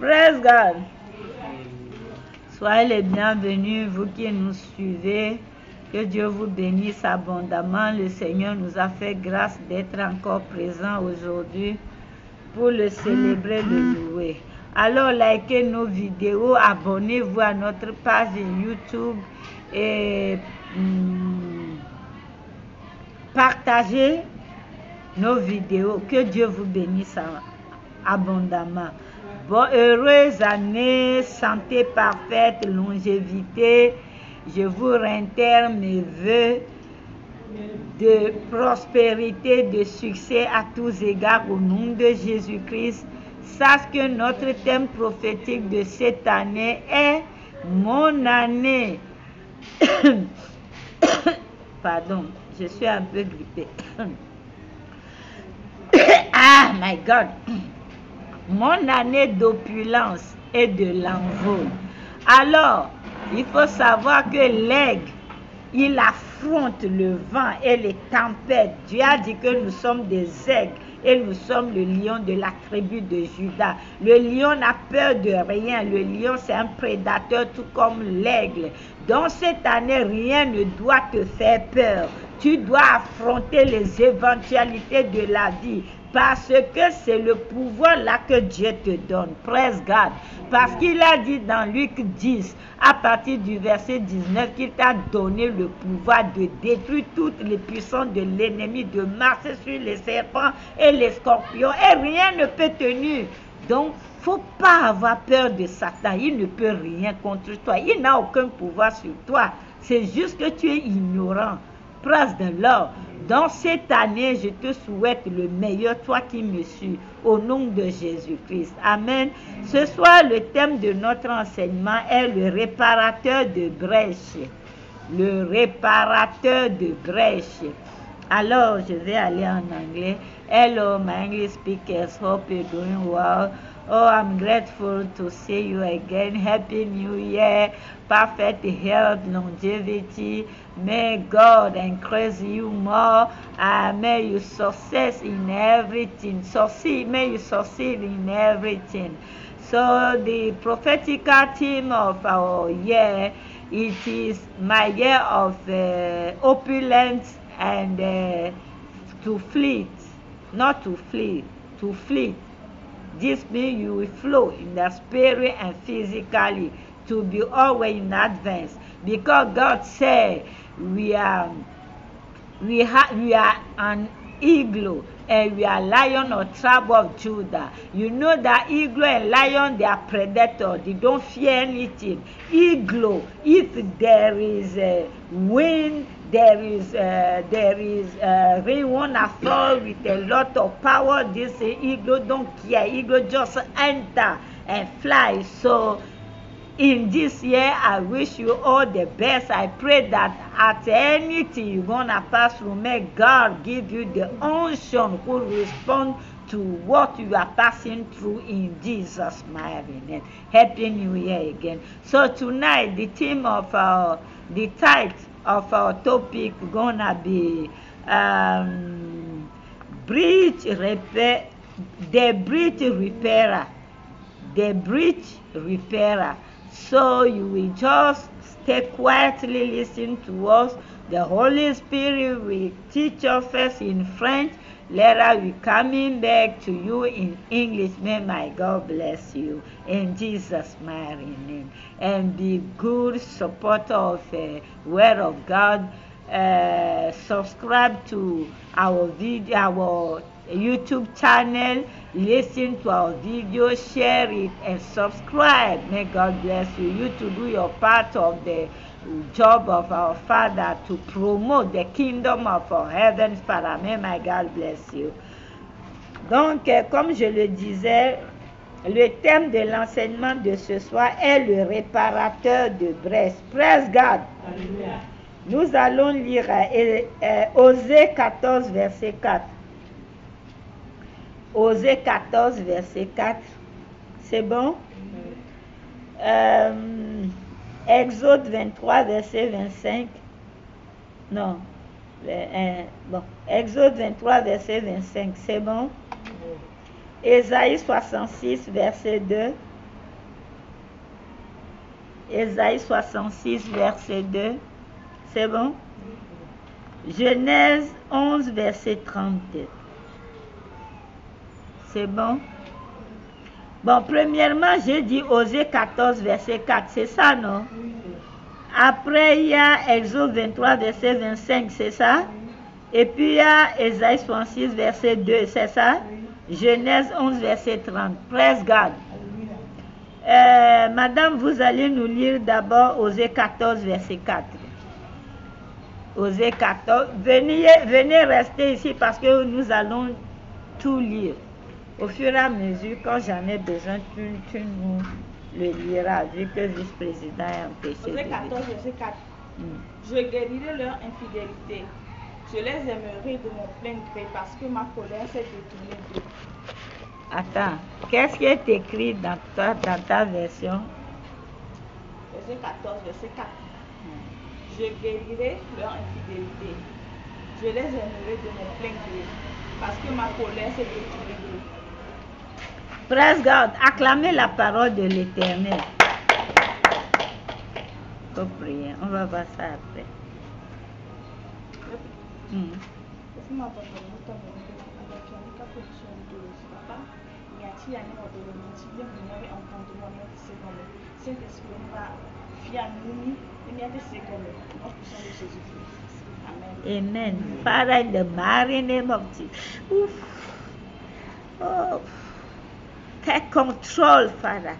Praise God. Soyez les bienvenus, vous qui nous suivez. Que Dieu vous bénisse abondamment. Le Seigneur nous a fait grâce d'être encore présents aujourd'hui pour le célébrer, le louer. Alors, likez nos vidéos, abonnez-vous à notre page YouTube et partagez nos vidéos. Que Dieu vous bénisse abondamment. Bon, heureuse année, santé parfaite, longévité. Je vous réitère mes vœux de prospérité, de succès à tous égards au nom de Jésus-Christ. Sache que notre thème prophétique de cette année est mon année. Pardon, je suis un peu grippée. Ah, my God. Mon année d'opulence et de l'envol. Alors, il faut savoir que l'aigle, il affronte le vent et les tempêtes. Dieu a dit que nous sommes des aigles et nous sommes le lion de la tribu de Juda. Le lion n'a peur de rien. Le lion, c'est un prédateur tout comme l'aigle. Dans cette année, rien ne doit te faire peur. Tu dois affronter les éventualités de la vie. Parce que c'est le pouvoir là que Dieu te donne. Praise God. Parce qu'il a dit dans Luc 10, à partir du verset 19, qu'il t'a donné le pouvoir de détruire toutes les puissances de l'ennemi, de marcher sur les serpents et les scorpions. Et rien ne peut tenir. Donc, il ne faut pas avoir peur de Satan. Il ne peut rien contre toi. Il n'a aucun pouvoir sur toi. C'est juste que tu es ignorant. Praise the Lord. Dans cette année, je te souhaite le meilleur, toi qui me suis, au nom de Jésus-Christ. Amen. Ce soir, le thème de notre enseignement est le réparateur de brèches. Le réparateur de brèches. Alors, je vais aller en anglais. Hello, my English speakers. Hope you're doing well. Oh, I'm grateful to see you again. Happy New Year. Perfect health, longevity. May God increase you more. May you success in everything. May you succeed in everything. So the prophetical theme of our year, it is my year of opulence and to flee, not to flee, to flee. This means you will flow in the spirit and physically to be always in advance. Because God said we are an eagle and we are lion or tribe of Judah. You know that eagle and lion, they are predators. They don't fear anything. Eagle, if there is a wind, there is rain wanna fall with a lot of power. This eagle don't care. Eagle just enter and fly. So in this year, I wish you all the best. I pray that at anything you're gonna pass through, may God give you the unction who respond to what you are passing through in Jesus' mighty name. Happy New Year again. So tonight, the theme of the title of our topic gonna be bridge repair, the bridge repairer, the bridge repairer. So you will just stay quietly, listen to us. The Holy Spirit will teach us first in French. Later we coming back to you in English. May my God bless you in Jesus' mighty name. And be good supporter of the Word of God. Subscribe to our video, our YouTube channel. Listen to our video, share it, and subscribe. May God bless you. You to do your part of the job of our Father to promote the kingdom of our heavenly Father. May my God bless you. Donc, comme je le disais, le thème de l'enseignement de ce soir est le réparateur de brèches. Praise God. Amen. Nous allons lire Osée 14, verset 4. Osée 14, verset 4. C'est bon? Exode 23, verset 25. Non. Bon. Exode 23, verset 25. C'est bon? Ésaïe 66, verset 2. Ésaïe 66, verset 2. C'est bon? Genèse 11, verset 32. C'est bon? Bon, premièrement, j'ai dit Osée 14, verset 4. C'est ça, non? Après, il y a Exode 23, verset 25. C'est ça? Et puis, il y a Ésaïe 66, verset 2. C'est ça? Genèse 11, verset 30. Praise God. Madame, vous allez nous lire d'abord Osée 14, verset 4. Osée 14. Venez rester ici parce que nous allons tout lire. Au fur et à mesure, quand j'en ai besoin, tu nous le liras, vu que le vice-président est empêché. Osée 14, verset 4. Je guérirai leur infidélité. Je les aimerai de mon plein gré parce que ma colère s'est détournée d'eux. Attends, qu'est-ce qui est écrit dans ta version? Verset 14, verset 4. Je guérirai leur infidélité. Je les aimerai de mon plein gré parce que ma colère s'est détournée d'eux. Praise God, acclamez la parole de l'Éternel. Faut prier, on va voir ça après. Amen. Father, in the mighty name of Jesus. Oh. Take control, Father.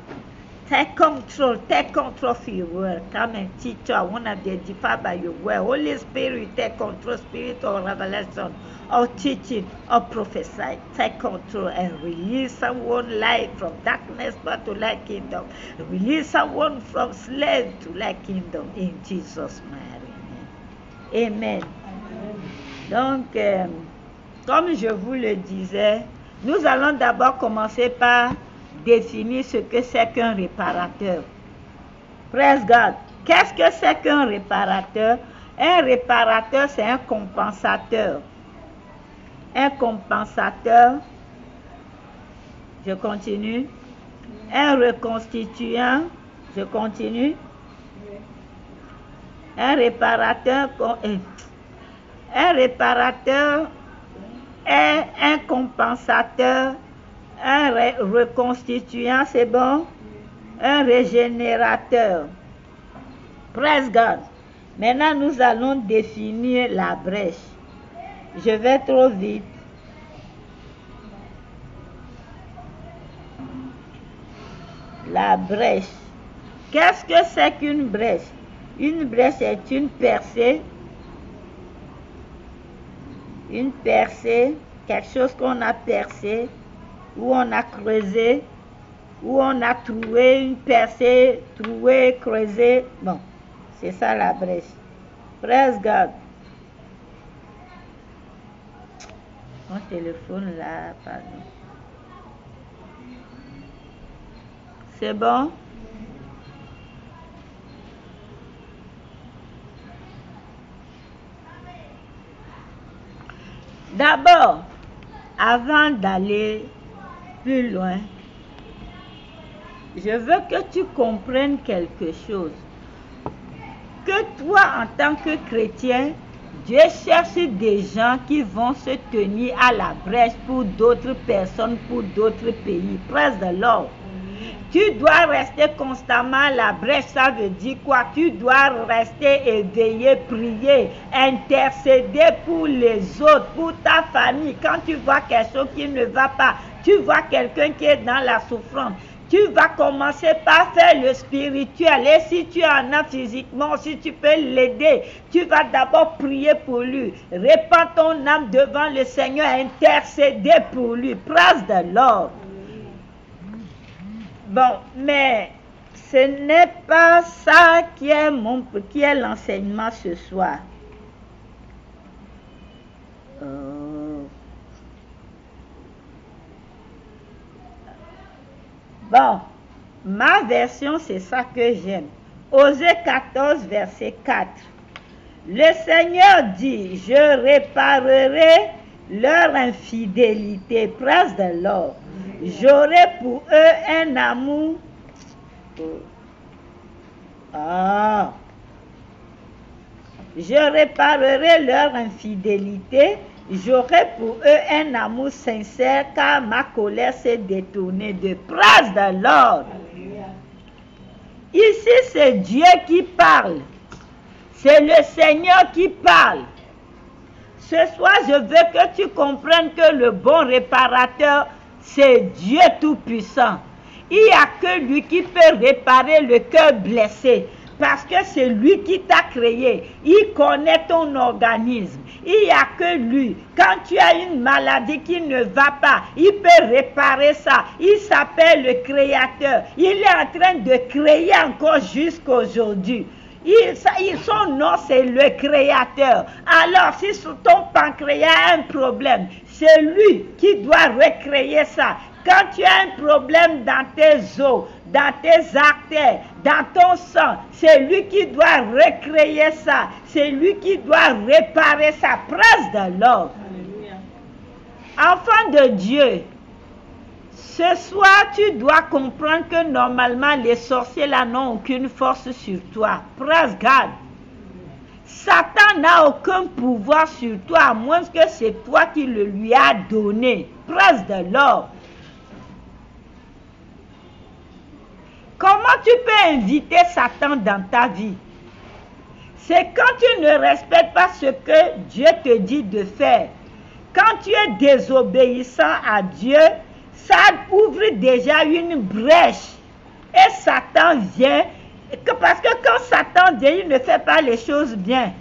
Take control of your word. Come and teach us. I want to be edified by your word. Holy Spirit, take control, spirit of revelation, of teaching, of prophecy. Take control and release someone light from darkness but to light kingdom. Release someone from slave to light kingdom in Jesus' mighty name. Amen. Donc, comme je vous le disais, nous allons d'abord commencer par définir ce que c'est qu'un réparateur. Praise God. Qu'est-ce que c'est qu'un réparateur? Un réparateur, c'est un compensateur. Un compensateur, je continue. Un reconstituant, je continue. Un réparateur est un compensateur, un reconstituant, c'est bon, un régénérateur. Praise God. Maintenant, nous allons définir la brèche. Je vais trop vite. La brèche. Qu'est-ce que c'est qu'une brèche? Une brèche est une percée. Une percée, quelque chose qu'on a percé, où on a creusé, où on a troué, une percée, troué, creusé. Bon, c'est ça la brèche. Praise God. Mon téléphone là, pardon. C'est bon? D'abord, avant d'aller plus loin, je veux que tu comprennes quelque chose. Que toi, en tant que chrétien, Dieu cherche des gens qui vont se tenir à la brèche pour d'autres personnes, pour d'autres pays. Praise the Lord. Tu dois rester constamment à la brèche. Ça veut dire quoi? Tu dois rester éveillé, prier, intercéder pour les autres, pour ta famille. Quand tu vois quelque chose qui ne va pas, tu vois quelqu'un qui est dans la souffrance, tu vas commencer par faire le spirituel. Et si tu en as physiquement, si tu peux l'aider, tu vas d'abord prier pour lui. Répands ton âme devant le Seigneur, intercéder pour lui. Praise the Lord. Bon, mais ce n'est pas ça qui est l'enseignement ce soir. Bon, ma version, c'est ça que j'aime. Osée 14, verset 4. Le Seigneur dit, je réparerai leur infidélité. Praise the Lord. J'aurai pour eux un amour. Ah. Je réparerai leur infidélité. J'aurai pour eux un amour sincère, car ma colère s'est détournée de praise de l'ordre. Ici, c'est Dieu qui parle. C'est le Seigneur qui parle. Ce soir, je veux que tu comprennes que le bon réparateur, c'est Dieu Tout-Puissant. Il n'y a que lui qui peut réparer le cœur blessé. Parce que c'est lui qui t'a créé. Il connaît ton organisme. Il n'y a que lui. Quand tu as une maladie qui ne va pas, il peut réparer ça. Il s'appelle le Créateur. Il est en train de créer encore jusqu'aujourd'hui. Son nom, c'est le Créateur. Alors, si ton pancréas a un problème, c'est lui qui doit recréer ça. Quand tu as un problème dans tes os, dans tes artères, dans ton sang, c'est lui qui doit recréer ça. C'est lui qui doit réparer ça. Praise de l'ordre. Enfant de Dieu, ce soir, tu dois comprendre que normalement, les sorciers là n'ont aucune force sur toi. Praise God. Satan n'a aucun pouvoir sur toi, à moins que c'est toi qui le lui as donné. Praise de l'ordre. Comment tu peux inviter Satan dans ta vie? C'est quand tu ne respectes pas ce que Dieu te dit de faire. Quand tu es désobéissant à Dieu, ça ouvre déjà une brèche. Et Satan vient, parce que quand Satan vient, il ne fait pas les choses bien.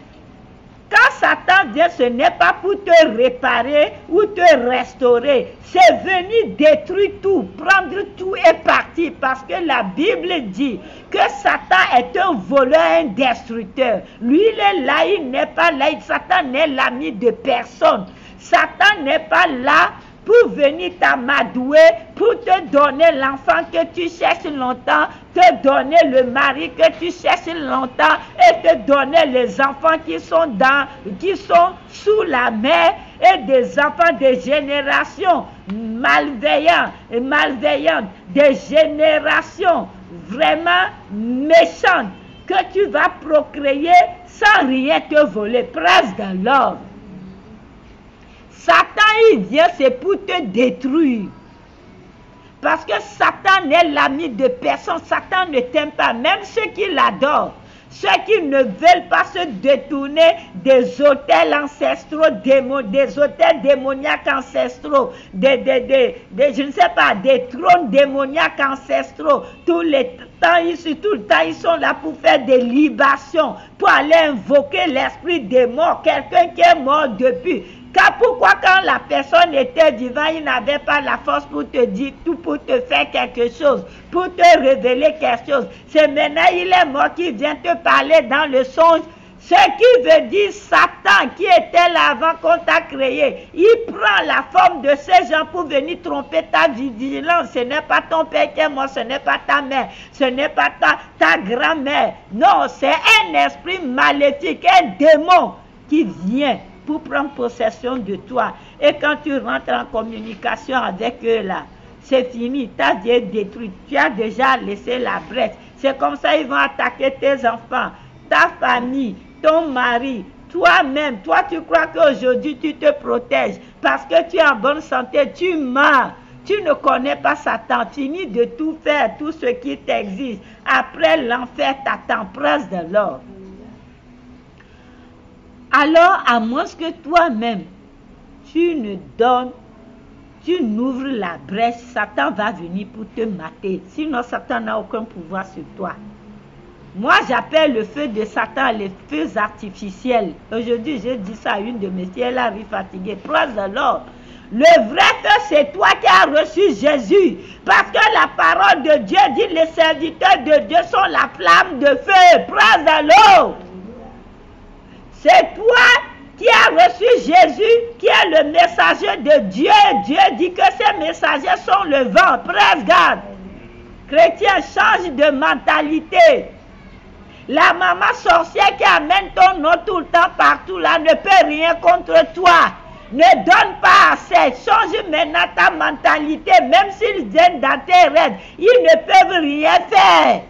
Quand Satan vient, ce n'est pas pour te réparer ou te restaurer. C'est venir détruire tout, prendre tout et partir. Parce que la Bible dit que Satan est un voleur, un destructeur. Lui, il est là, il n'est pas là. Satan n'est l'ami de personne. Satan n'est pas là pour venir t'amadouer, pour te donner l'enfant que tu cherches longtemps, te donner le mari que tu cherches longtemps et te donner les enfants qui sont sous la mer et des enfants des générations malveillantes, des générations vraiment méchantes que tu vas procréer sans rien te voler. Praise de l'ordre. Satan, il vient, c'est pour te détruire. Parce que Satan n'est l'ami de personne. Satan ne t'aime pas. Même ceux qui l'adorent. Ceux qui ne veulent pas se détourner des autels ancestraux, des autels démoniaques ancestraux, je ne sais pas, des trônes démoniaques ancestraux. Tout le temps, ils sont là pour faire des libations, pour aller invoquer l'esprit des morts, quelqu'un qui est mort depuis. Car pourquoi quand la personne était vivante, il n'avait pas la force pour te dire tout, pour te faire quelque chose, pour te révéler quelque chose. C'est maintenant il est mort qui vient te parler dans le songe. Ce qui veut dire Satan qui était là avant qu'on t'a créé. Il prend la forme de ces gens pour venir tromper ta vigilance. Ce n'est pas ton père qui est mort, ce n'est pas ta mère, ce n'est pas ta grand-mère. Non, c'est un esprit maléfique, un démon qui vient pour prendre possession de toi. Et quand tu rentres en communication avec eux là, c'est fini, ta vie est détruite. Tu as déjà laissé la brèche. C'est comme ça ils vont attaquer tes enfants, ta famille, ton mari, toi-même. Toi, tu crois qu'aujourd'hui tu te protèges parce que tu es en bonne santé, tu meurs. Tu ne connais pas Satan. Finis de tout faire, tout ce qui t'existe. Après, l'enfer t'attend. Praise de l'ordre. Alors, à moins que toi-même, tu n'ouvres la brèche, Satan va venir pour te mater. Sinon, Satan n'a aucun pouvoir sur toi. Moi, j'appelle le feu de Satan les feux artificiels. Aujourd'hui, j'ai dit ça à une de mes filles, elle arrive fatiguée. Praise the Lord. Le vrai feu, c'est toi qui as reçu Jésus. Parce que la parole de Dieu dit, les serviteurs de Dieu sont la flamme de feu. Praise the Lord. C'est toi qui as reçu Jésus, qui est le messager de Dieu. Dieu dit que ces messagers sont le vent. Praise God. Chrétien, change de mentalité. La maman sorcière qui amène ton nom tout le temps partout là ne peut rien contre toi. Ne donne pas assez. Change maintenant ta mentalité. Même s'ils viennent dans tes rêves, ils ne peuvent rien faire.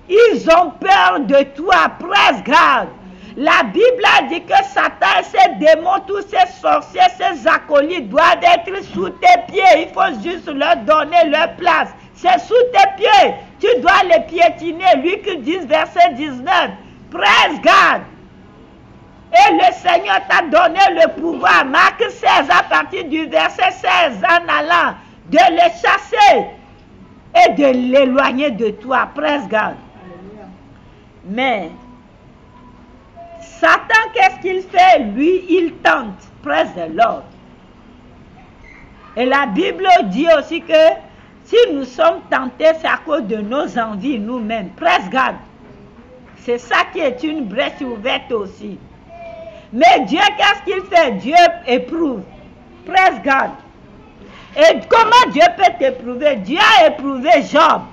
Ils ont peur de toi. Praise God. La Bible a dit que Satan et ses démons, tous ces sorciers, ces acolytes doivent être sous tes pieds. Il faut juste leur donner leur place. C'est sous tes pieds. Tu dois les piétiner. Luc 10, verset 19. Praise God. Et le Seigneur t'a donné le pouvoir. Marc 16, à partir du verset 16, en allant, de les chasser et de l'éloigner de toi. Praise God. Mais Satan, qu'est-ce qu'il fait? Lui, il tente. Praise the Lord. Et la Bible dit aussi que si nous sommes tentés, c'est à cause de nos envies nous-mêmes. Praise God. C'est ça qui est une brèche ouverte aussi. Mais Dieu, qu'est-ce qu'il fait? Dieu éprouve. Praise God. Et comment Dieu peut t'éprouver? Dieu a éprouvé Job.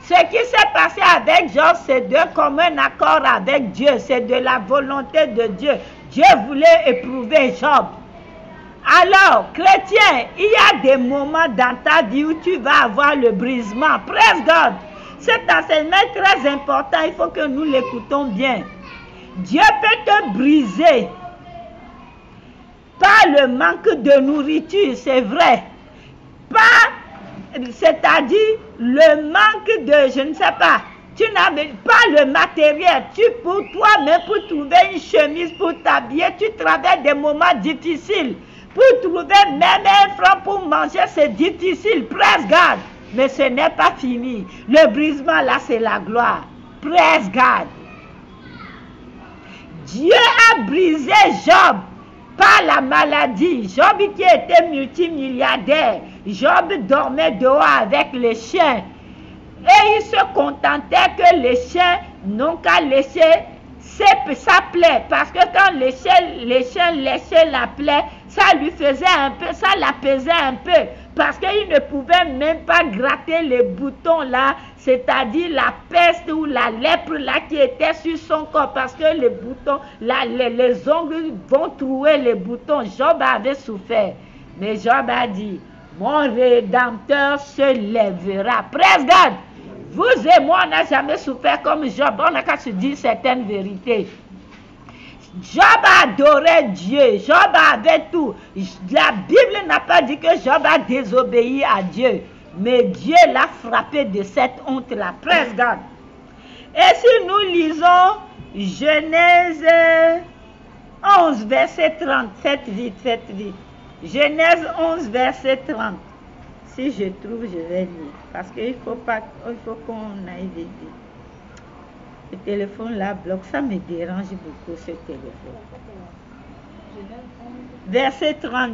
Ce qui s'est passé avec Job, c'est de commun accord avec Dieu. C'est de la volonté de Dieu. Dieu voulait éprouver Job. Alors, chrétien, il y a des moments dans ta vie où tu vas avoir le brisement. Praise God. Cet enseignement est très important. Il faut que nous l'écoutons bien. Dieu peut te briser par le manque de nourriture, c'est vrai. C'est-à-dire le manque de, je ne sais pas, tu n'avais pas le matériel. Pour toi-même, pour trouver une chemise pour t'habiller, tu traverses des moments difficiles. Pour trouver même un franc pour manger, c'est difficile. Praise God. Mais ce n'est pas fini. Le brisement, là, c'est la gloire. Praise God. Dieu a brisé Job par la maladie. Job qui était multimilliardaire. Job dormait dehors avec les chiens. Et il se contentait que les chiens n'ont qu'à lécher sa plaie. Parce que quand les chiens léchaient la plaie, ça lui faisait un peu, ça l'apaisait un peu. Parce qu'il ne pouvait même pas gratter les boutons là, c'est-à-dire la peste ou la lèpre là qui était sur son corps. Parce que les boutons, là, les ongles vont trouer les boutons. Job avait souffert. Mais Job a dit, mon Rédempteur se lèvera. Praise God. Vous et moi, on n'a jamais souffert comme Job. On n'a qu'à se dire certaines vérités. Job adorait Dieu. Job avait tout. La Bible n'a pas dit que Job a désobéi à Dieu. Mais Dieu l'a frappé de cette honte-là. Praise God. Et si nous lisons Genèse 11, verset 30. Faites vite. Genèse 11, verset 30. Si je trouve, je vais lire. Parce qu'il faut qu'on aille vite. Le téléphone là bloque. Ça me dérange beaucoup, ce téléphone. Verset 30.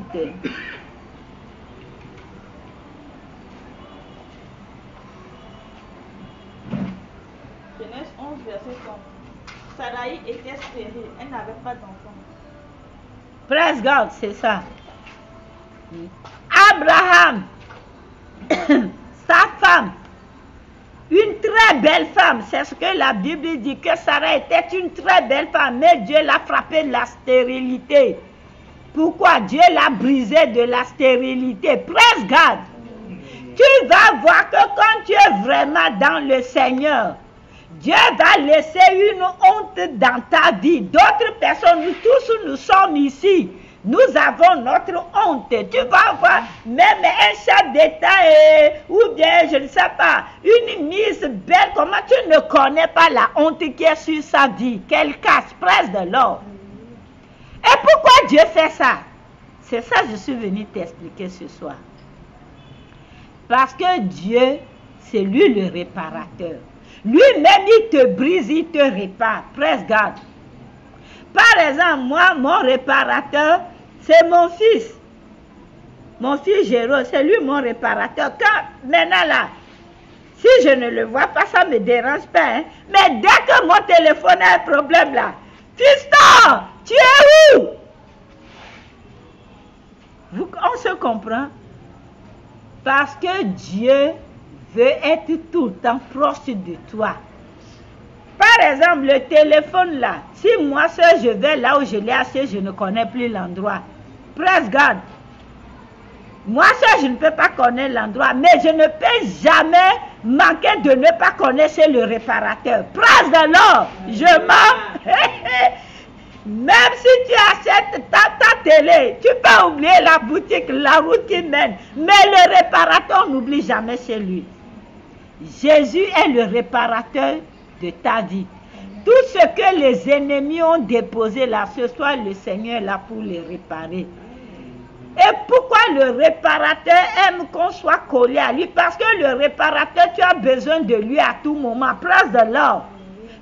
Genèse 11, verset 30. Sarai était stérile. Elle n'avait pas d'enfant. Praise God, c'est ça. Abraham, sa femme, une très belle femme, c'est ce que la Bible dit, que Sarah était une très belle femme, mais Dieu l'a frappée de la stérilité. Pourquoi? Dieu l'a brisé de la stérilité. Praise God. Tu vas voir que quand tu es vraiment dans le Seigneur, Dieu va laisser une honte dans ta vie. D'autres personnes, nous tous, nous sommes ici. Nous avons notre honte. Tu vas voir même un chef d'État ou bien, je ne sais pas, une Miss belle, comment tu ne connais pas la honte qui est sur sa vie, qu'elle cache, presse de l'or. Et pourquoi Dieu fait ça? C'est ça que je suis venu t'expliquer ce soir. Parce que Dieu, c'est lui le réparateur. Lui-même, il te brise, il te répare. Praise God. Par exemple, moi, mon réparateur, c'est mon fils. Mon fils Jérôme, c'est lui mon réparateur. Maintenant là, si je ne le vois pas, ça ne me dérange pas. Hein. Mais dès que mon téléphone a un problème là, fiston, tu es où? On se comprend? Parce que Dieu veut être tout le temps proche de toi. Par exemple, le téléphone là, si moi seul je vais là où je l'ai acheté, je ne connais plus l'endroit. Praise God. Moi seul, je ne peux pas connaître l'endroit, mais je ne peux jamais manquer de ne pas connaître le réparateur. Praise the Lord. Je mens. Même si tu achètes ta télé, tu peux oublier la boutique, la route qui mène. Mais le réparateur, n'oublie jamais chez lui. Jésus est le réparateur de ta vie. Tout ce que les ennemis ont déposé là, ce soir, le Seigneur est là pour les réparer. Et pourquoi le réparateur aime qu'on soit collé à lui? Parce que le réparateur, tu as besoin de lui à tout moment. Praise the Lord.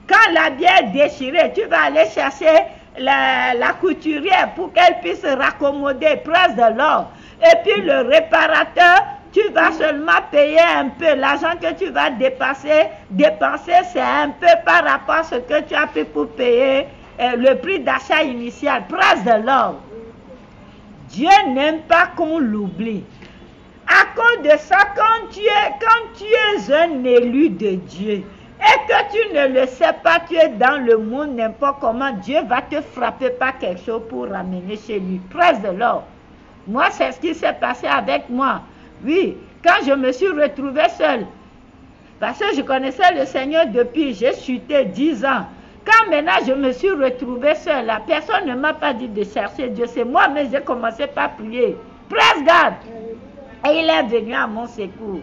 Quand la bière est déchirée, tu vas aller chercher la couturière pour qu'elle puisse raccommoder. Praise the Lord. Et puis le réparateur, tu vas seulement payer un peu. L'argent que tu vas dépenser, c'est un peu par rapport à ce que tu as pris pour payer le prix d'achat initial. Praise the Lord. Dieu n'aime pas qu'on l'oublie. À cause de ça, quand tu es un élu de Dieu et que tu ne le sais pas, tu es dans le monde n'importe comment, Dieu va te frapper par quelque chose pour ramener chez lui. Praise the Lord. Moi, c'est ce qui s'est passé avec moi. Oui, quand je me suis retrouvée seule, parce que je connaissais le Seigneur depuis, j'ai chuté 10 ans. Quand maintenant je me suis retrouvée seule, la personne ne m'a pas dit de chercher Dieu, c'est moi, mais j'ai commencé par prier. Praise God. Et il est venu à mon secours.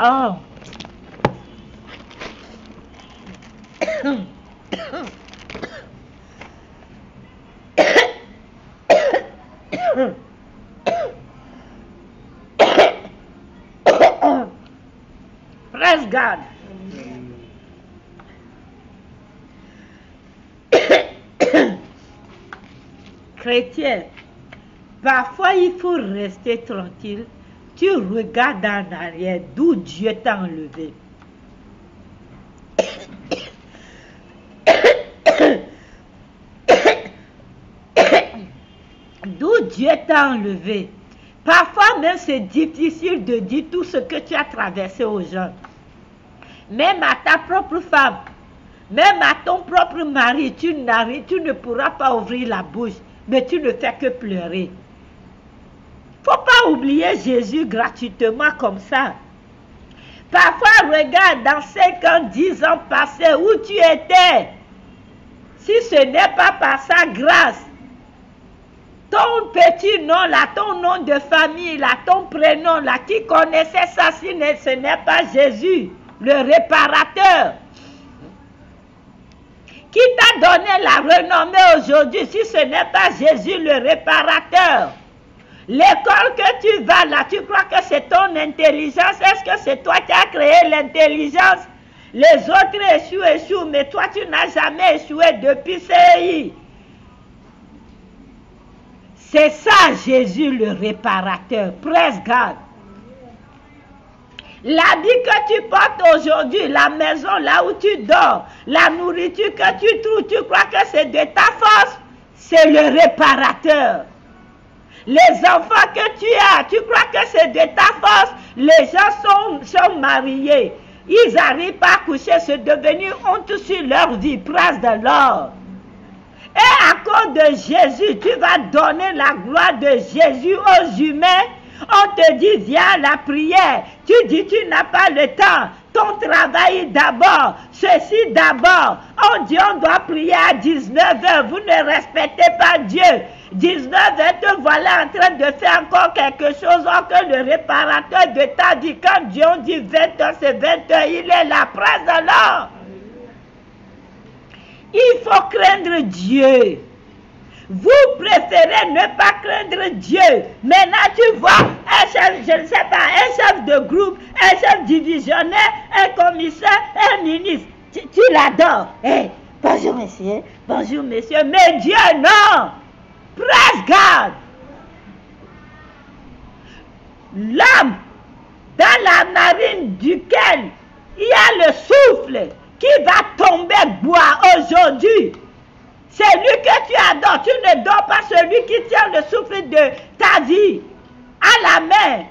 Oh. Praise God. Chrétien, parfois il faut rester tranquille. Tu regardes en arrière d'où Dieu t'a enlevé. D'où Dieu t'a enlevé. Parfois même c'est difficile de dire tout ce que tu as traversé aux gens. Même à ta propre femme, même à ton propre mari, tu ne pourras pas ouvrir la bouche, mais tu ne fais que pleurer. Faut pas oublier Jésus gratuitement comme ça. Parfois, regarde dans 5 ans, 10 ans passés, où tu étais. Si ce n'est pas par sa grâce, ton petit nom là, ton nom de famille là, ton prénom là, qui connaissait ça si ce n'est pas Jésus, le réparateur, qui t'a donné la renommée aujourd'hui, si ce n'est pas Jésus, le réparateur. L'école que tu vas là, tu crois que c'est ton intelligence? Est-ce que c'est toi qui as créé l'intelligence? Les autres échouent, mais toi tu n'as jamais échoué depuis CI. C'est ça Jésus le réparateur. Praise God. L'habit que tu portes aujourd'hui, la maison là où tu dors, la nourriture que tu trouves, tu crois que c'est de ta force? C'est le réparateur. Les enfants que tu as, tu crois que c'est de ta force? Les gens sont mariés. Ils arrivent pas à coucher, c'est devenu honte sur leur vie. Praise the Lord. Et à cause de Jésus, tu vas donner la gloire de Jésus aux humains. On te dit, viens à la prière. Tu dis, tu n'as pas le temps. Ton travail d'abord, ceci d'abord. On dit, on doit prier à 19h. Vous ne respectez pas Dieu. 19h, te voilà en train de faire encore quelque chose, or que le réparateur de ta vie, quand Dieu dit 20h, c'est 20h, il est là, praise the Lord. Il faut craindre Dieu. Vous préférez ne pas craindre Dieu. Maintenant, tu vois un chef, je ne sais pas, un chef de groupe, un chef divisionnaire, un commissaire, un ministre. Tu l'adores. Hey, bonjour messieurs, mais Dieu, non. Praise God. L'homme dans la narine duquel il y a le souffle qui va tomber boire aujourd'hui. C'est lui que tu adores. Tu ne dors pas celui qui tient le souffle de ta vie à la main.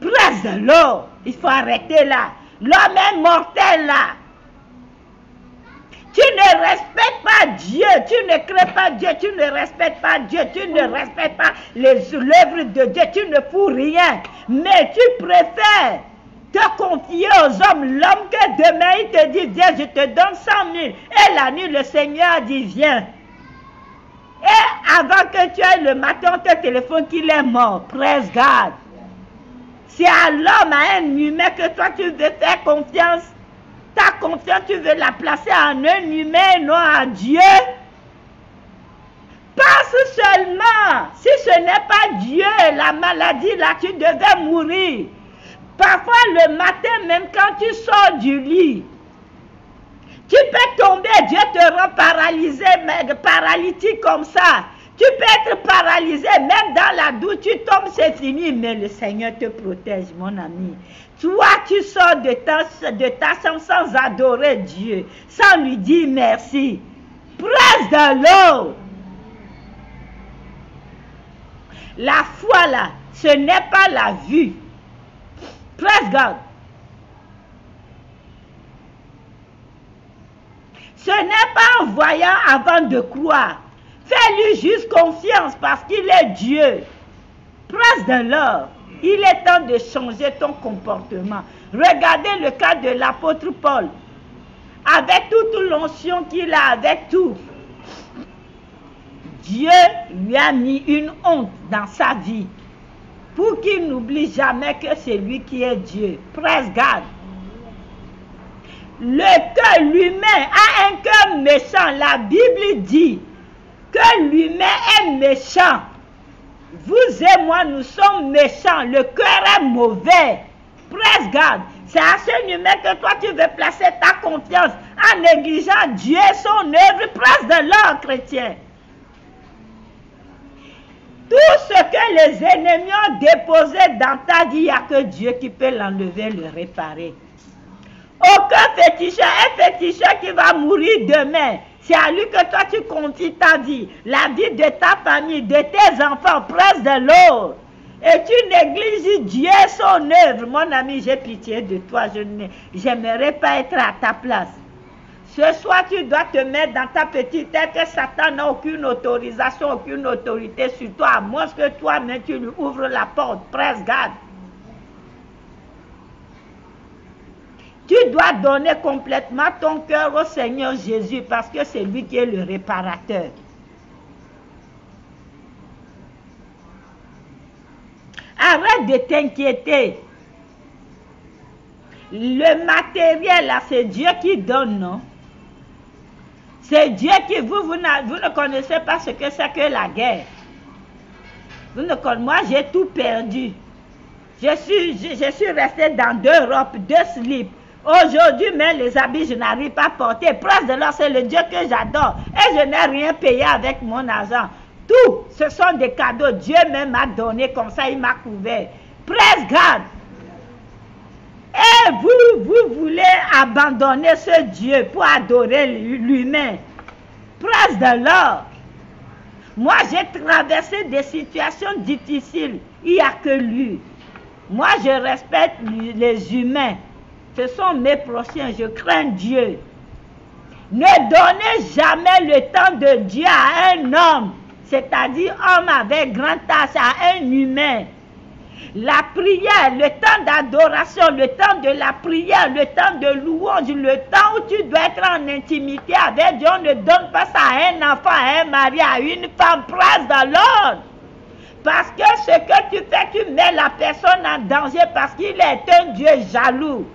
Praise the Lord. Il faut arrêter là. L'homme est mortel là. Tu ne respectes pas Dieu, tu ne crées pas Dieu, tu ne respectes pas Dieu, tu ne respectes pas l'œuvre de Dieu, tu ne fous rien. Mais tu préfères te confier aux hommes. L'homme que demain il te dit, viens, je te donne 100 000. Et la nuit, le Seigneur dit, viens. Et avant que tu ailles le matin, on te téléphone qu'il est mort. Praise God. C'est à l'homme, à un humain que toi tu veux faire confiance. Ta confiance, tu veux la placer en un humain, non à Dieu. Pense seulement, si ce n'est pas Dieu, la maladie là, tu devais mourir. Parfois le matin, même quand tu sors du lit, tu peux tomber, Dieu te rend paralysé, paralytique comme ça. Tu peux être paralysé, même dans la douche, tu tombes, c'est fini. Mais le Seigneur te protège, mon ami. Toi, tu sors de ta chambre sans adorer Dieu, sans lui dire merci. Praise the Lord. La foi là, ce n'est pas la vue. Praise God. Ce n'est pas en voyant avant de croire. Fais-lui juste confiance parce qu'il est Dieu. Praise the Lord. Il est temps de changer ton comportement. Regardez le cas de l'apôtre Paul. Avec toute l'onction qu'il a, avec tout. Dieu lui a mis une honte dans sa vie. Pour qu'il n'oublie jamais que c'est lui qui est Dieu. Praise God. Le cœur, l'humain a un cœur méchant. La Bible dit que l'humain est méchant. Vous et moi, nous sommes méchants. Le cœur est mauvais. Praise God. C'est à ce humain que toi, tu veux placer ta confiance en négligeant Dieu et son œuvre. Praise the Lord, chrétien. Tout ce que les ennemis ont déposé dans ta vie, il n'y a que Dieu qui peut l'enlever, le réparer. Aucun féticheur, un féticheur qui va mourir demain. C'est à lui que toi tu confies ta vie, la vie de ta famille, de tes enfants, praise the Lord. Et tu négliges Dieu et son œuvre. Mon ami, j'ai pitié de toi. Je n'aimerais pas être à ta place. Ce soir, tu dois te mettre dans ta petite tête que Satan n'a aucune autorisation, aucune autorité sur toi, à moins que toi-même tu lui ouvres la porte. Praise God. Tu dois donner complètement ton cœur au Seigneur Jésus parce que c'est lui qui est le réparateur. Arrête de t'inquiéter. Le matériel là, c'est Dieu qui donne, non? C'est Dieu qui... Vous ne connaissez pas ce que c'est que la guerre. Moi, j'ai tout perdu. Je suis restée dans 2 robes, 2 slips. Aujourd'hui, même les habits, je n'arrive pas à porter. Praise the Lord, c'est le Dieu que j'adore. Et je n'ai rien payé avec mon argent. Tout, ce sont des cadeaux. Dieu même m'a donné comme ça, il m'a couvert. Praise God. Et vous voulez abandonner ce Dieu pour adorer l'humain. Praise the Lord. Moi, j'ai traversé des situations difficiles. Il n'y a que lui. Moi, je respecte les humains. Ce sont mes prochains. Je crains Dieu. Ne donnez jamais le temps de Dieu à un homme. C'est-à-dire homme avec grand H, à un humain. La prière, le temps d'adoration, le temps de la prière, le temps de louange, le temps où tu dois être en intimité avec Dieu, on ne donne pas ça à un enfant, à un mari, à une femme. Praise the Lord. Parce que ce que tu fais, tu mets la personne en danger parce qu'il est un Dieu jaloux.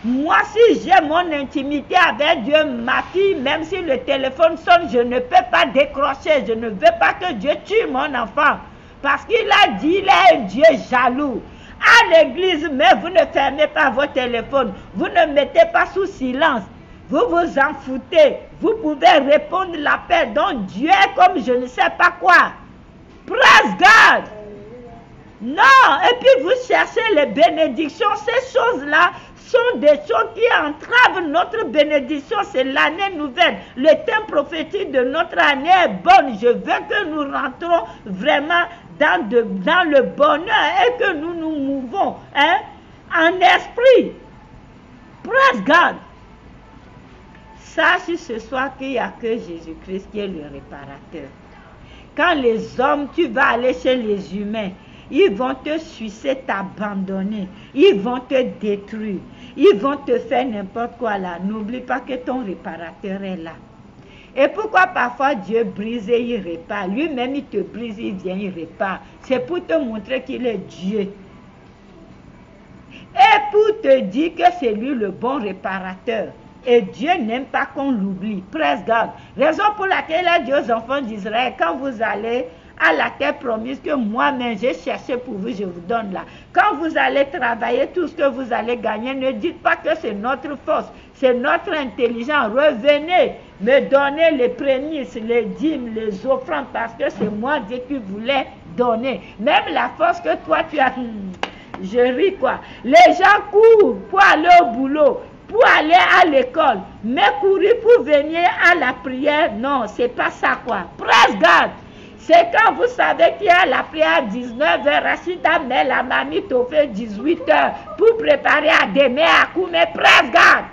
Moi, si j'ai mon intimité avec Dieu, ma fille, même si le téléphone sonne, je ne peux pas décrocher. Je ne veux pas que Dieu tue mon enfant. Parce qu'il a dit, il est un Dieu jaloux. À l'église, mais vous ne fermez pas vos téléphones. Vous ne mettez pas sous silence. Vous vous en foutez. Vous pouvez répondre l'appel. Donc Dieu est comme je ne sais pas quoi. Praise God. Non. Et puis vous cherchez les bénédictions. Ces choses-là sont des choses qui entravent notre bénédiction. C'est l'année nouvelle. Le thème prophétique de notre année est bon. Je veux que nous rentrons vraiment dans le bonheur et que nous nous mouvons en esprit. Praise God. Sache ce soir qu'il n'y a que Jésus-Christ qui est le réparateur. Quand les hommes, tu vas aller chez les humains, ils vont te sucer, t'abandonner, ils vont te détruire, ils vont te faire n'importe quoi là. N'oublie pas que ton réparateur est là. Et pourquoi parfois Dieu brise et il répare? Lui-même il te brise, il vient, il répare. C'est pour te montrer qu'il est Dieu. Et pour te dire que c'est lui le bon réparateur. Et Dieu n'aime pas qu'on l'oublie. Praise God. Raison pour laquelle il a dit aux enfants d'Israël, quand vous allez à la terre promise que moi-même j'ai cherché pour vous, je vous donne là. Quand vous allez travailler, tout ce que vous allez gagner, ne dites pas que c'est notre force, c'est notre intelligence. Revenez me donner les prémices, les dîmes, les offrandes, parce que c'est moi Dieu qui voulais donner. Même la force que toi tu as, je ris quoi. Les gens courent pour aller au boulot, pour aller à l'école, mais courir pour venir à la prière, non, c'est pas ça quoi. Praise God. C'est quand vous savez qu'il y a la prière à 19h, Rachida met la mamie au fait 18h pour préparer à demain à coup, mais praise God.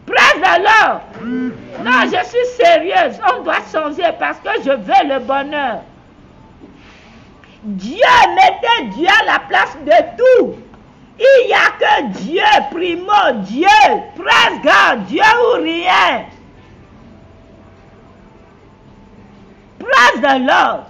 Praise the Lord. Non, je suis sérieuse, on doit changer parce que je veux le bonheur. Dieu, mettez Dieu à la place de tout. Il n'y a que Dieu, primo, Dieu, praise God, Dieu ou rien. Praise the Lord.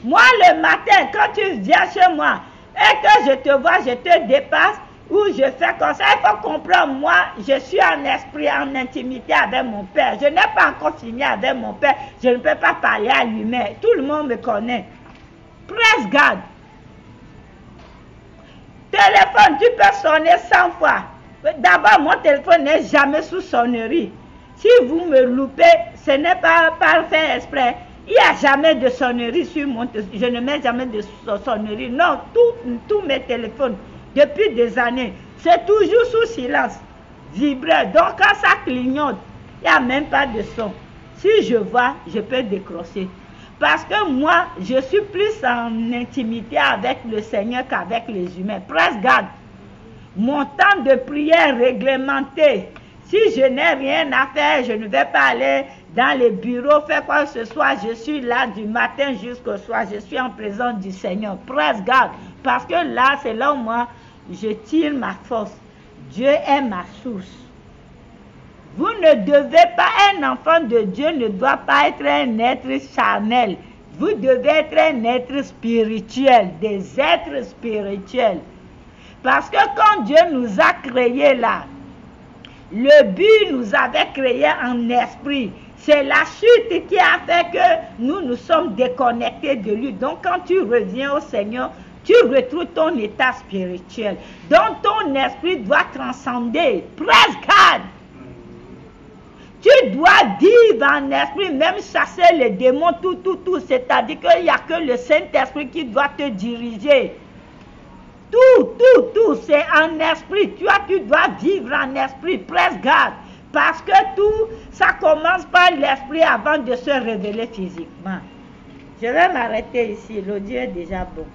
Moi, le matin, quand tu viens chez moi et que je te vois, je te dépasse ou je fais comme ça, il faut comprendre, moi, je suis en esprit, en intimité avec mon Père. Je n'ai pas encore fini avec mon Père. Je ne peux pas parler à lui-même. Tout le monde me connaît. Praise God. Téléphone, tu peux sonner 100 fois. D'abord, mon téléphone n'est jamais sous sonnerie. Si vous me loupez, ce n'est pas fait exprès. Il n'y a jamais de sonnerie sur mon téléphone. Je ne mets jamais de sonnerie. Non, tous mes téléphones, depuis des années, c'est toujours sous silence, vibreur. Donc quand ça clignote, il n'y a même pas de son. Si je vois, je peux décrocher. Parce que moi, je suis plus en intimité avec le Seigneur qu'avec les humains. Praise God. Mon temps de prière réglementé. Si je n'ai rien à faire, je ne vais pas aller dans les bureaux, faire quoi que ce soit. Je suis là du matin jusqu'au soir. Je suis en présence du Seigneur. Praise God. Parce que là, c'est là où moi, je tire ma force. Dieu est ma source. Vous ne devez pas, un enfant de Dieu ne doit pas être un être charnel. Vous devez être un être spirituel, des êtres spirituels. Parce que quand Dieu nous a créés là, le but nous avait créés en esprit. C'est la chute qui a fait que nous sommes déconnectés de lui. Donc quand tu reviens au Seigneur, tu retrouves ton état spirituel. Donc ton esprit doit transcender. Praise God. Tu dois vivre en esprit, même chasser les démons, tout. C'est-à-dire qu'il n'y a que le Saint-Esprit qui doit te diriger. Tout, c'est en esprit. Tu dois vivre en esprit. Praise God. Parce que tout, ça commence par l'esprit avant de se révéler physiquement. Je vais m'arrêter ici. L'audio est déjà bon.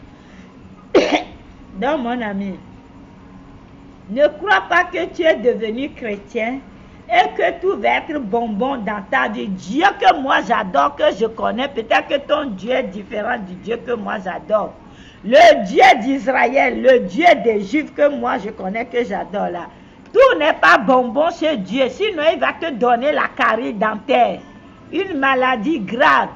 Donc, mon ami, ne crois pas que tu es devenu chrétien et que tout va être bonbon dans ta vie. Dieu que moi j'adore, que je connais, peut-être que ton Dieu est différent du Dieu que moi j'adore. Le Dieu d'Israël, le Dieu des Juifs que moi je connais, que j'adore là. Tout n'est pas bonbon chez Dieu, sinon il va te donner la carie dentaire, une maladie grave.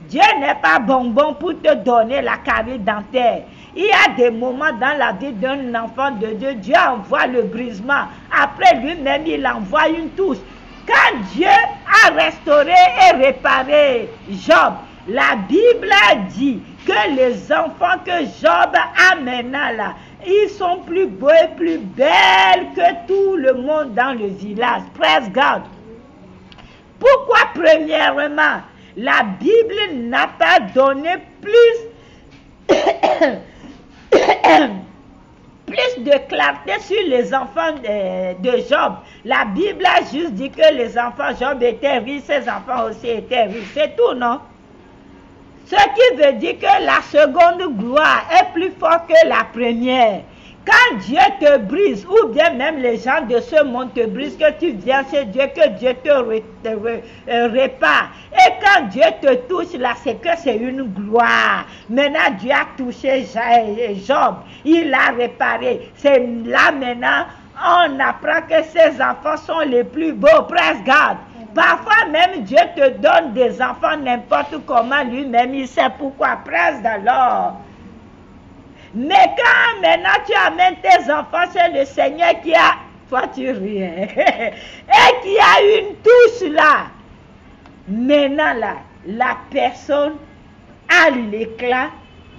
Dieu n'est pas bonbon pour te donner la carie dentaire. Il y a des moments dans la vie d'un enfant de Dieu, Dieu envoie le brisement. Après lui-même, il envoie une touche. Quand Dieu a restauré et réparé Job, la Bible a dit que les enfants que Job a maintenant là, ils sont plus beaux et plus belles que tout le monde dans le village. Praise God. Pourquoi premièrement, la Bible n'a pas donné plus de clarté sur les enfants de Job. La Bible a juste dit que les enfants Job étaient riches, ses enfants aussi étaient riches. C'est tout, non? Ce qui veut dire que la seconde gloire est plus forte que la première. Quand Dieu te brise, ou bien même les gens de ce monde te brisent, que tu viens chez Dieu, que Dieu te répare. Et quand Dieu te touche, là, c'est que c'est une gloire. Maintenant, Dieu a touché Job, il a réparé. C'est là maintenant, on apprend que ses enfants sont les plus beaux. Praise God. Parfois même Dieu te donne des enfants n'importe comment, lui-même il sait pourquoi. Praise the Lord. Mais quand maintenant tu amènes tes enfants chez le Seigneur qui a, toi tu ris, et qui a une touche là, maintenant là, la personne a l'éclat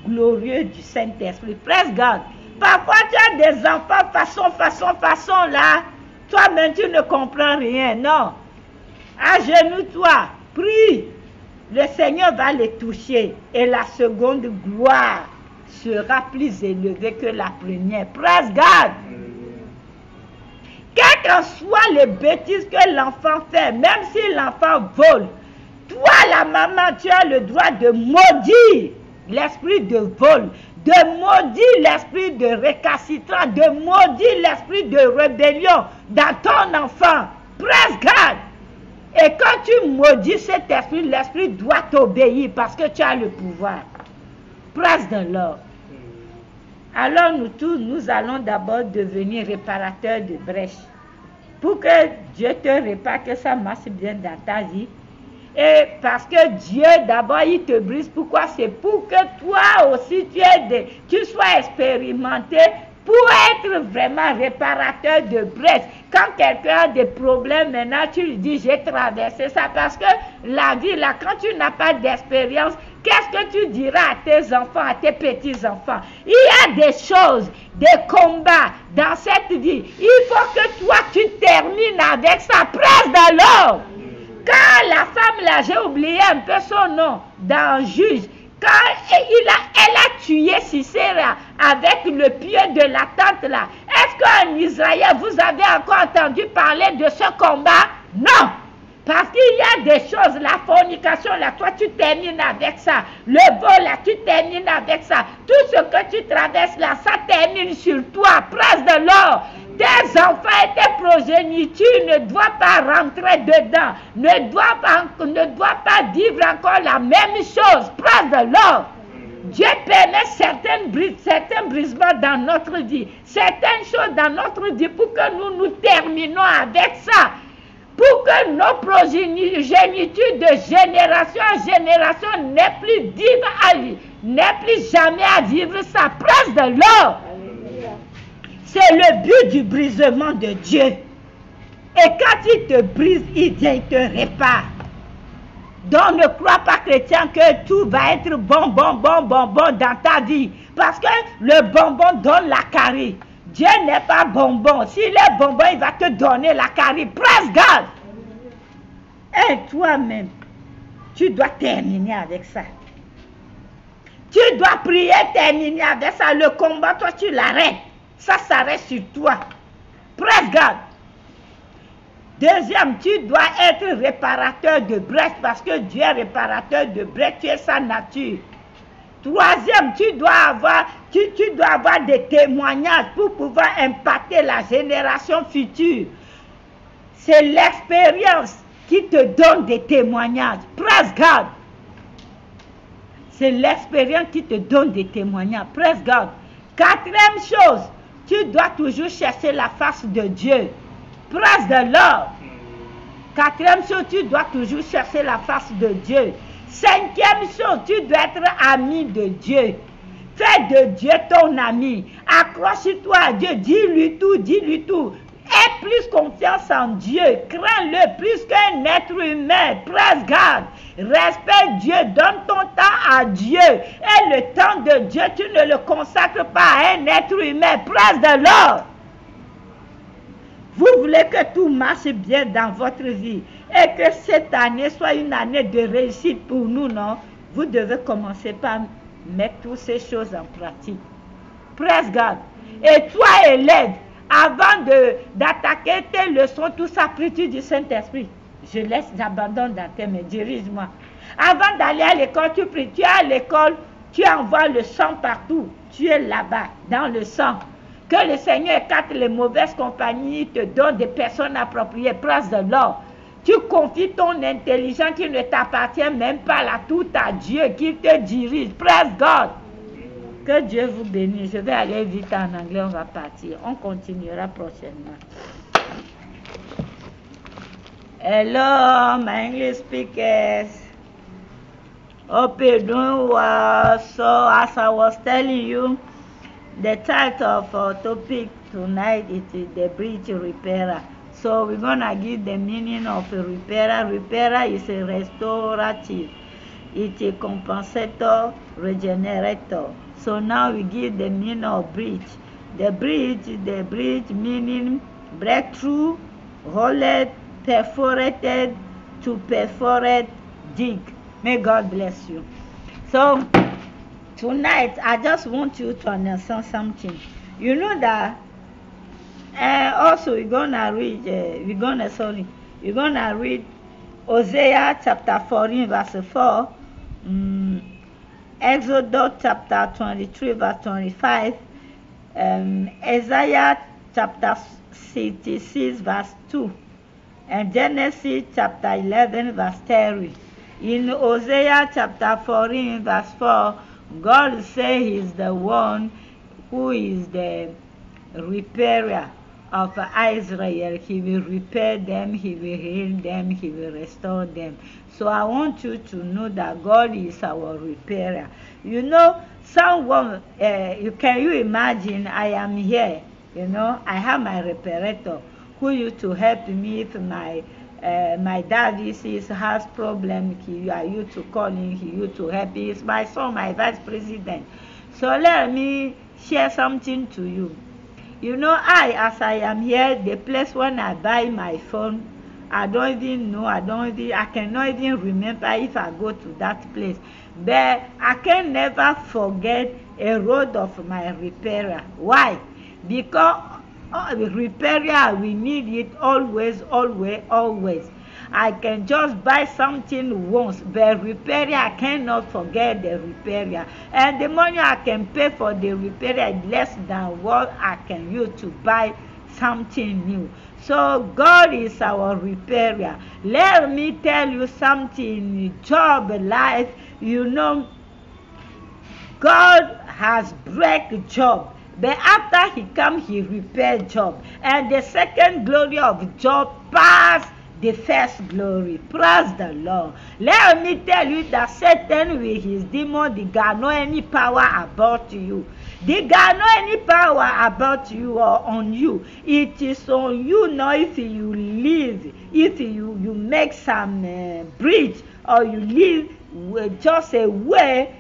glorieux du Saint-Esprit. Praise God. Parfois tu as des enfants façon là, toi-même tu ne comprends rien, non. Agenouille-toi, prie, le Seigneur va les toucher et la seconde gloire sera plus élevée que la première. Praise God. Quelles qu'en soient les bêtises que l'enfant fait, même si l'enfant vole, toi la maman, tu as le droit de maudire l'esprit de vol, de maudire l'esprit de récalcitrant, de maudire l'esprit de rébellion dans ton enfant. Praise God. Et quand tu maudis cet esprit, l'esprit doit t'obéir parce que tu as le pouvoir. Praise the Lord. Alors nous tous, nous allons d'abord devenir réparateurs de brèches. Pour que Dieu te répare, que ça marche bien dans ta vie. Et parce que Dieu, d'abord, il te brise. Pourquoi? C'est pour que toi aussi, tu sois expérimenté pour être vraiment réparateur de brèches. Quand quelqu'un a des problèmes, maintenant, tu lui dis, j'ai traversé ça. Parce que la vie, là, quand tu n'as pas d'expérience, qu'est-ce que tu diras à tes enfants, à tes petits-enfants? Il y a des choses, des combats dans cette vie. Il faut que toi, tu termines avec ça. Praise the Lord. Quand la femme, là, j'ai oublié un peu son nom, dans Juge, quand elle a tué Sisera avec le pied de la tente là, est-ce qu'en Israël, vous avez encore entendu parler de ce combat? Non! Parce qu'il y a des choses, la fornication là, toi tu termines avec ça. Le vol là, tu termines avec ça. Tout ce que tu traverses là, ça termine sur toi. Praise the Lord. Tes enfants et tes progénitures ne doivent pas rentrer dedans. Ne doivent pas vivre encore la même chose. Praise the Lord. Dieu permet certains brisements dans notre vie. Certaines choses dans notre vie pour que nous terminons avec ça. Pour que nos progénitures de génération en génération n'aient plus jamais à vivre ça. Praise the Lord. C'est le but du brisement de Dieu. Et quand il te brise, il vient, il te répare. Donc ne crois pas, chrétien, que tout va être bon dans ta vie. Parce que le bonbon donne la carie. Dieu n'est pas bonbon. S'il est bonbon, il va te donner la carie. Praise God. Et toi-même, tu dois terminer avec ça. Tu dois prier, terminer avec ça. Le combat, toi, tu l'arrêtes. Ça s'arrête sur toi. Praise God. Deuxième, tu dois être réparateur de brèches parce que Dieu est réparateur de brèches. Tu es sa nature. Troisième, tu dois avoir des témoignages pour pouvoir impacter la génération future. C'est l'expérience qui te donne des témoignages. Praise God. C'est l'expérience qui te donne des témoignages. Praise God. Quatrième chose, tu dois toujours chercher la face de Dieu. Praise the Lord. Quatrième chose, tu dois toujours chercher la face de Dieu. Cinquième chose, tu dois être ami de Dieu. Fais de Dieu ton ami. Accroche-toi à Dieu. Dis-lui tout. Aie plus confiance en Dieu. Crains-le plus qu'un être humain. Praise God. Respecte Dieu. Donne ton temps à Dieu. Et le temps de Dieu, tu ne le consacres pas à un être humain. Praise the Lord. Vous voulez que tout marche bien dans votre vie et que cette année soit une année de réussite pour nous, non? Vous devez commencer par mettre toutes ces choses en pratique. Praise God. Et toi, élève, avant d'attaquer tes leçons, tout ça, prie-tu du Saint-Esprit. J'abandonne dans tes mains, dirige-moi. Avant d'aller à l'école, tu pries. Tu es à l'école, tu envoies le sang partout. Tu es là-bas, dans le sang. Que le Seigneur écarte les mauvaises compagnies, te donne des personnes appropriées. Praise the Lord. Tu confies ton intelligence qui ne t'appartient même pas là, tout à Dieu qui te dirige. Praise God. Que Dieu vous bénisse. Je vais aller vite en anglais, on va partir. On continuera prochainement. Hello, my English speakers. Hope you're doing well. So, as I was telling you, the title of our topic tonight is the bridge repairer. So, we're going to give the meaning of a repairer. Repairer is a restorative. It's a compensator, regenerator. So, now we give the meaning of bridge. The bridge meaning breakthrough, hollowed, perforated, to perforate, dig. May God bless you. So tonight I just want you to understand something. You know that also we're gonna read Hosea chapter 14 verse 4, Exodus chapter 23 verse 25, Isaiah chapter 66 verse 2, and Genesis chapter 11 verse 30. In Hosea chapter 14 verse 4, God says He is the one who is the repairer of Israel. He will repair them, He will heal them, He will restore them. So I want you to know that God is our repairer. You know, someone, can you imagine, I am here, you know, I have my reparator who used to help me if my dad has problem. I used to call him, he used to help me. He's my son, my vice president. So let me share something to you. You know, as I am here, the place when I buy my phone, I don't even know, I cannot even remember if I go to that place. But I can never forget a road of my repairer. Why? Because repairer, we need it always. I can just buy something once, but repairer, I cannot forget the repairer. And the money I can pay for the repairer is less than what I can use to buy something new. So God is our repairer. Let me tell you something, job, life, you know, God has break Job. But after he come, he repaired Job. And the second glory of Job passed the first glory. Praise the Lord. Let me tell you that Satan with his demon, they got no any power about you. They got no any power about you or on you. It is on you now if you live, if you make some bridge, or you live just a way,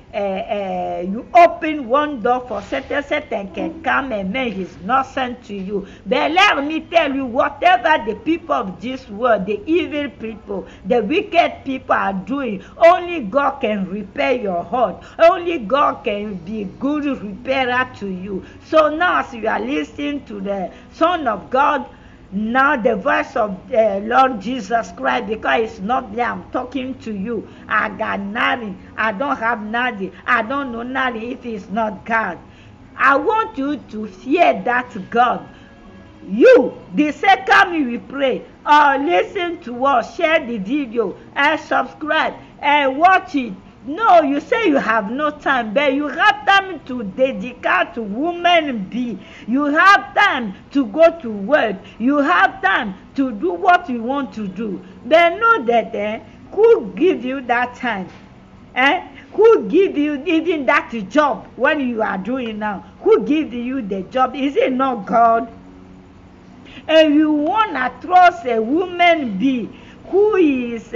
you open one door for Satan can come and make his nonsense to you. But let me tell you, whatever the people of this world, the evil people, the wicked people are doing, only God can repair your heart. Only God can be good repairer to you. So now as you are listening to the Son of God, now the voice of Lord Jesus Christ, because it's not there, I'm talking to you. I got nothing. I don't have nothing. I don't know nothing if it's not God. I want you to hear that God. You, the second you will pray, or listen to us, share the video, and subscribe, and watch it. No, you say you have no time, but you have time to dedicate to woman be. You have time to go to work. You have time to do what you want to do. But know that who give you that time? Who give you even that job when you are doing now? Who give you the job? Is it not God? And you want to trust a woman be who is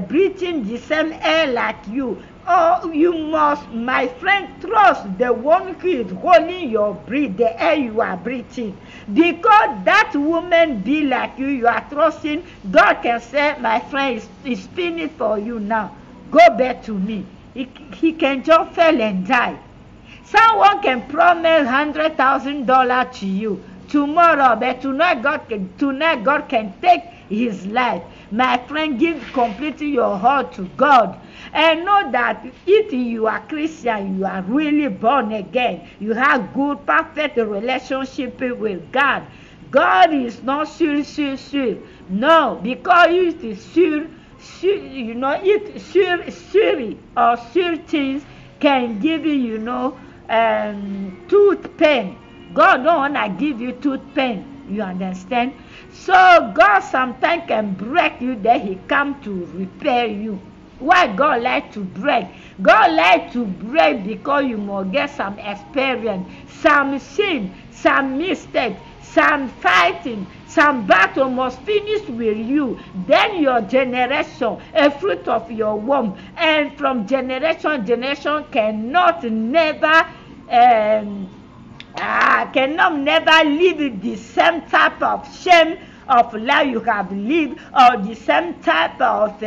breathing the same air like you. Oh, you must, my friend, trust the one who is holding your breath, the air you are breathing. Because that woman be like you are trusting, God can say, my friend, is finished for you now. Go back to me. He can just fail and die. Someone can promise $100,000 to you tomorrow, but tonight God can take his life. My friend, give completely your heart to God. And know that if you are Christian, you are really born again. You have good, perfect relationship with God. God is not sure. No, because it is sure, you know, it sure or sure things can give you, tooth pain. God don't want to give you tooth pain. You understand? So God sometimes can break you, then he come to repair you. Why God like to break? God like to break because you must get some experience, some sin, some mistake, some fighting, some battle must finish with you. Then your generation, a fruit of your womb, and from generation cannot never live the same type of shame of life you have lived, or the same type of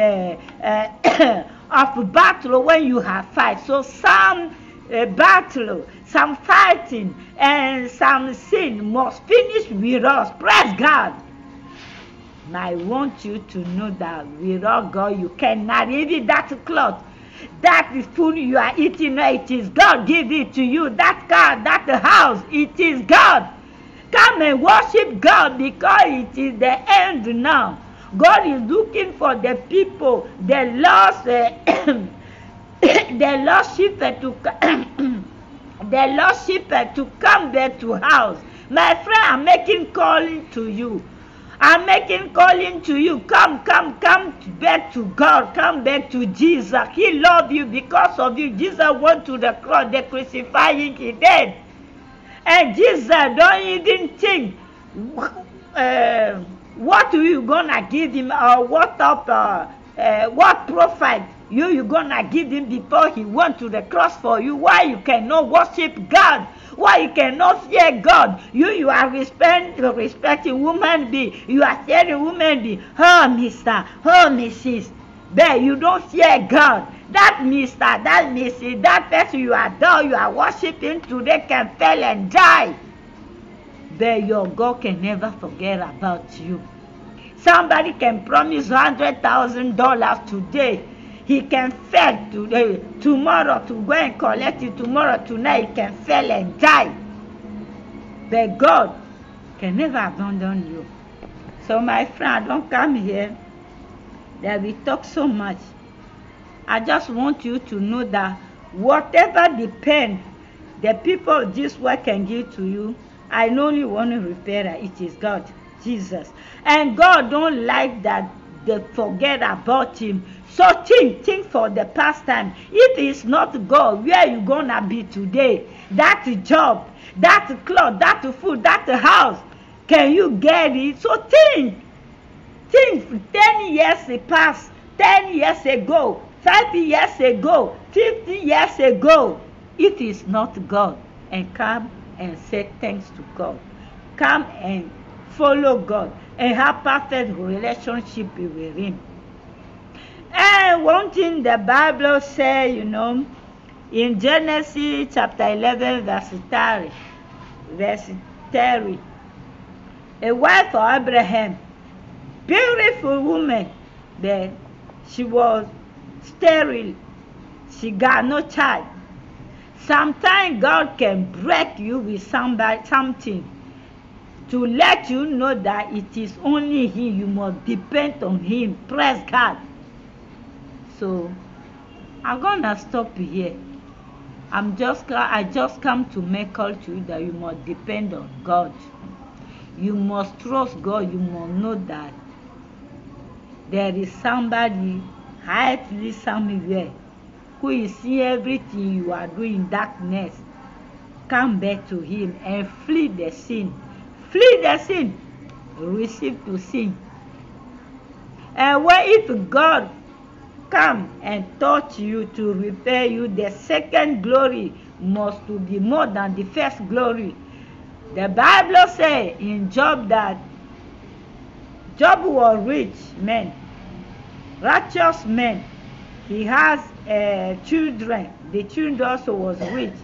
of battle when you have fight. So some battle, some fighting, and some sin must finish with us. Praise God. I want you to know that without God you cannot. Even that cloth, that food you are eating, it is God give it to you. That car, that house, it is God. Come and worship God, because it is the end now. God is looking for the people, the lost, the lost sheep to come back to house. My friend, I'm making calling to you. I'm making calling to you. Come back to God. Come back to Jesus. He loved you. Because of you, Jesus went to the cross. They crucified him. He dead. And Jesus don't even think what you gonna give him, or what profit you gonna give him before he went to the cross for you. Why you cannot worship God? Why you cannot fear God? You are respecting woman being. You are fearing woman being. Oh, Mr. Oh, Mrs. But you don't fear God. That Mr., that Mrs., that person you adore, you are worshiping today can fail and die. But your God can never forget about you. Somebody can promise $100,000 today. He can fail today, tomorrow to go and collect it, tomorrow, tonight, he can fail and die. But God can never abandon you. So my friend, don't come here that we talk so much. I just want you to know that whatever the pain the people of this world can give to you, I only want to repair it is God, Jesus. And God don't like that they forget about him. So think for the past time. If it's not God, where you gonna be today? That job, that cloth, that food, that house, can you get it? So think 10 years passed, 10 years ago, 5 years ago, 50 years ago. It is not God. And come and say thanks to God. Come and follow God and have perfect relationship with him. And one thing the Bible says, in Genesis chapter 11, verse 30, a wife of Abraham, beautiful woman, but she was sterile. She got no child. Sometimes God can break you with something to let you know that it is only him. You must depend on him. Praise God. So I'm gonna stop here. I just come to make call to you that you must depend on God. You must trust God. You must know that there is somebody hiding somewhere who is seeing everything you are doing in darkness. Come back to him and flee the sin. Flee the sin. Receive to sin. And if God come and touch you to repair you, the second glory must to be more than the first glory. The Bible says in Job that Job was rich man, righteous man. He has children. The children also was rich.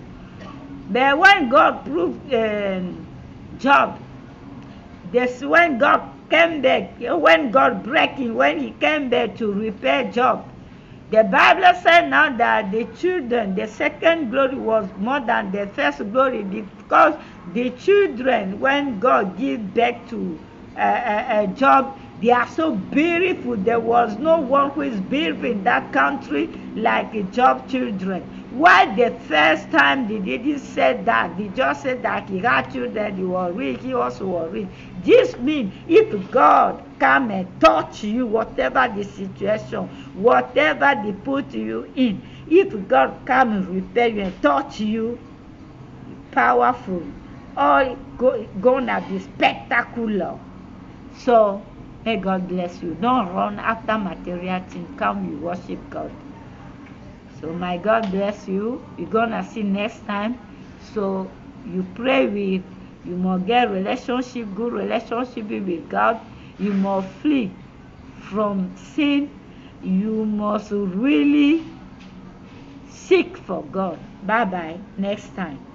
But when God proved Job, when God came back, when God broke in, when he came back to repair Job, the Bible said now that the children, the second glory was more than the first glory, because the children, when God gave back to Job, they are so beautiful. There was no one who is beautiful in that country like Job children. Why the first time they didn't say that? They just said that he had children, he was rich, he also was rich. This means if God come and touch you, whatever the situation, whatever they put you in, if God come and repair you and touch you, powerful, all gonna be spectacular. So may God bless you. Don't run after material things. Come, you worship God. So my God bless you. We're gonna see next time. So you pray with, you must get relationship, good relationship with God. You must flee from sin. You must really seek for God. Bye bye. Next time.